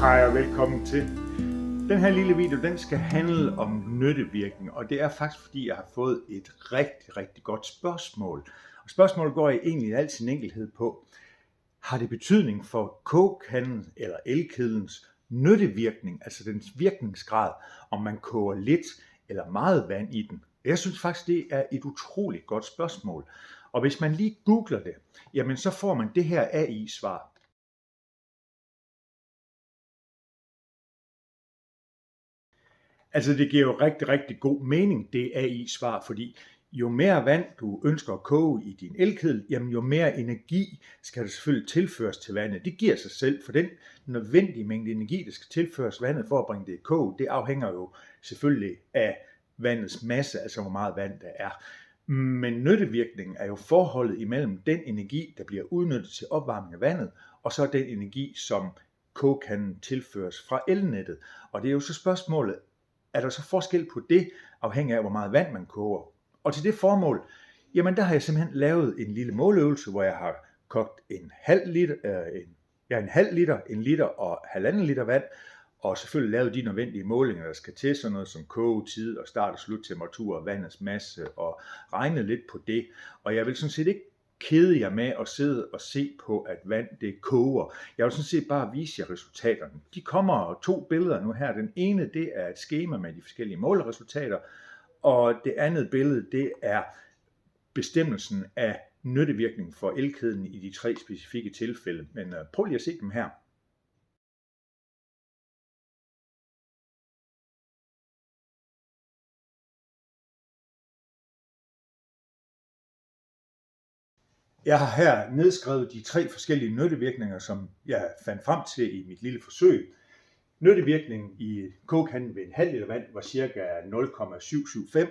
Hej og velkommen til. Den her lille video, den skal handle om nyttevirkning, og det er faktisk fordi, jeg har fået et rigtig godt spørgsmål. Og spørgsmålet går egentlig i al sin enkelhed på, har det betydning for kogekanden eller elkedlens nyttevirkning, altså dens virkningsgrad, om man koger lidt eller meget vand i den? Jeg synes faktisk, det er et utroligt godt spørgsmål. Og hvis man lige googler det, jamen så får man det her AI-svar. Altså det giver jo rigtig god mening, det AI-svar, fordi jo mere vand du ønsker at koge i din elkedel, jamen jo mere energi skal der selvfølgelig tilføres til vandet. Det giver sig selv, for den nødvendige mængde energi, der skal tilføres vandet for at bringe det i kog, det afhænger jo selvfølgelig af vandets masse, altså hvor meget vand der er. Men nyttevirkningen er jo forholdet imellem den energi, der bliver udnyttet til opvarmning af vandet, og så den energi, som kogekanden tilføres fra elnettet. Og det er jo så spørgsmålet, er der så forskel på det, afhængig af hvor meget vand man koger? Og til det formål, jamen der har jeg simpelthen lavet en lille måleøvelse, hvor jeg har kogt en halv liter, en liter og halvanden liter vand, og selvfølgelig lavet de nødvendige målinger, der skal til, sådan noget som kogetid og start- og sluttemperatur og vandets masse, og regne lidt på det. Og jeg vil sådan set ikke kede jer med at sidde og se på, at vand det koger. Jeg vil sådan set bare vise jer resultaterne. De kommer 2 billeder nu her. Den ene, det er et skema med de forskellige måleresultater, og det andet billede, det er bestemmelsen af nyttevirkningen for elkedlen i de 3 specifikke tilfælde. Men prøv lige at se dem her. Jeg har her nedskrevet de 3 forskellige nyttevirkninger, som jeg fandt frem til i mit lille forsøg. Nyttevirkningen i kogekanden ved en halv liter vand var ca. 0,775,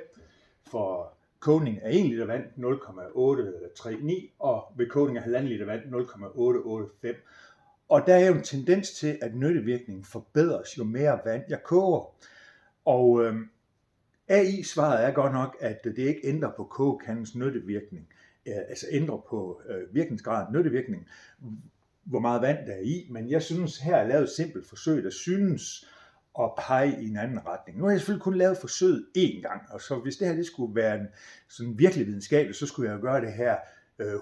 for kogning af 1 liter vand 0,839, og ved kogning af halvanden liter vand 0,885. Og der er jo en tendens til, at nyttevirkningen forbedres, jo mere vand jeg koger. Og AI-svaret er godt nok, at det ikke ændrer på kogekandens nyttevirkning, altså ændrer på virkningsgraden, nyttevirkningen, hvor meget vand der er i, men jeg synes her er lavet et simpelt forsøg, der synes at pege i en anden retning. Nu har jeg selvfølgelig kun lavet forsøget én gang, og så hvis det her det skulle være en sådan virkelig videnskabelig, så skulle jeg jo gøre det her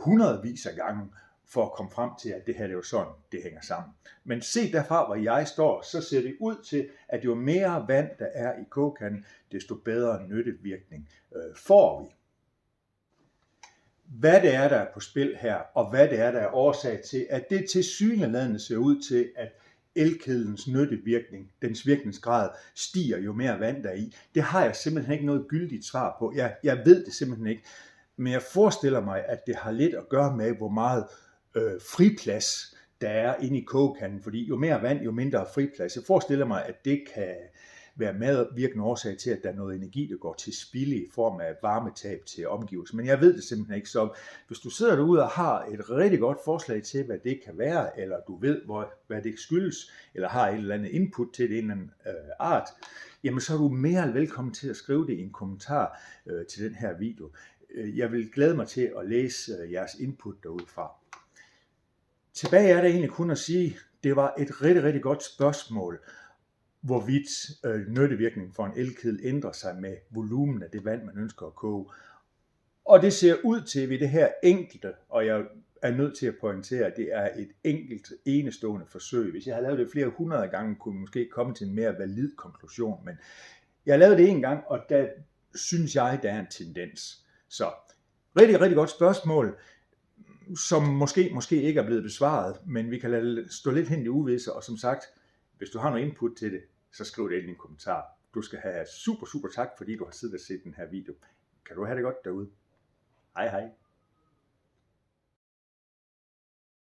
hundredvis af gange, for at komme frem til, at det her det er jo sådan, det hænger sammen. Men se derfra, hvor jeg står, så ser det ud til, at jo mere vand der er i kogekanden, desto bedre nyttevirkning får vi. Hvad det er, der er på spil her, og hvad det er, der er årsag til, at det tilsyneladende ser ud til, at elkedlens nyttevirkning, dens virkningsgrad, stiger jo mere vand der er i. Det har jeg simpelthen ikke noget gyldigt svar på. Jeg ved det simpelthen ikke. Men jeg forestiller mig, at det har lidt at gøre med, hvor meget friplads der er inde i kogekanden. Fordi jo mere vand, jo mindre friplads. Jeg forestiller mig, at det kan være medvirkende årsag til, at der er noget energi, der går til spilde i form af varmetab til omgivelser. Men jeg ved det simpelthen ikke. Så hvis du sidder derude og har et rigtig godt forslag til, hvad det kan være, eller du ved, hvad det skyldes, eller har et eller andet input til det en eller anden art, jamen så er du mere end velkommen til at skrive det i en kommentar til den her video. Jeg vil glæde mig til at læse jeres input derudfra. Tilbage er der egentlig kun at sige, det var et rigtig godt spørgsmål, hvorvidt nyttevirkningen for en elkedel ændrer sig med volumen af det vand, man ønsker at koge. Og det ser ud til ved det her enkelte, og jeg er nødt til at pointere, at det er et enkelt enestående forsøg. Hvis jeg havde lavet det flere hundrede gange, kunne vi måske komme til en mere valid konklusion. Men jeg har lavet det en gang, og der synes jeg, der er en tendens. Så rigtig godt spørgsmål, som måske ikke er blevet besvaret, men vi kan lade det stå lidt hen i uvisse, og som sagt, hvis du har noget input til det, så skriv det ind i en kommentar. Du skal have super tak, fordi du har siddet og set den her video. Kan du have det godt derude? Hej.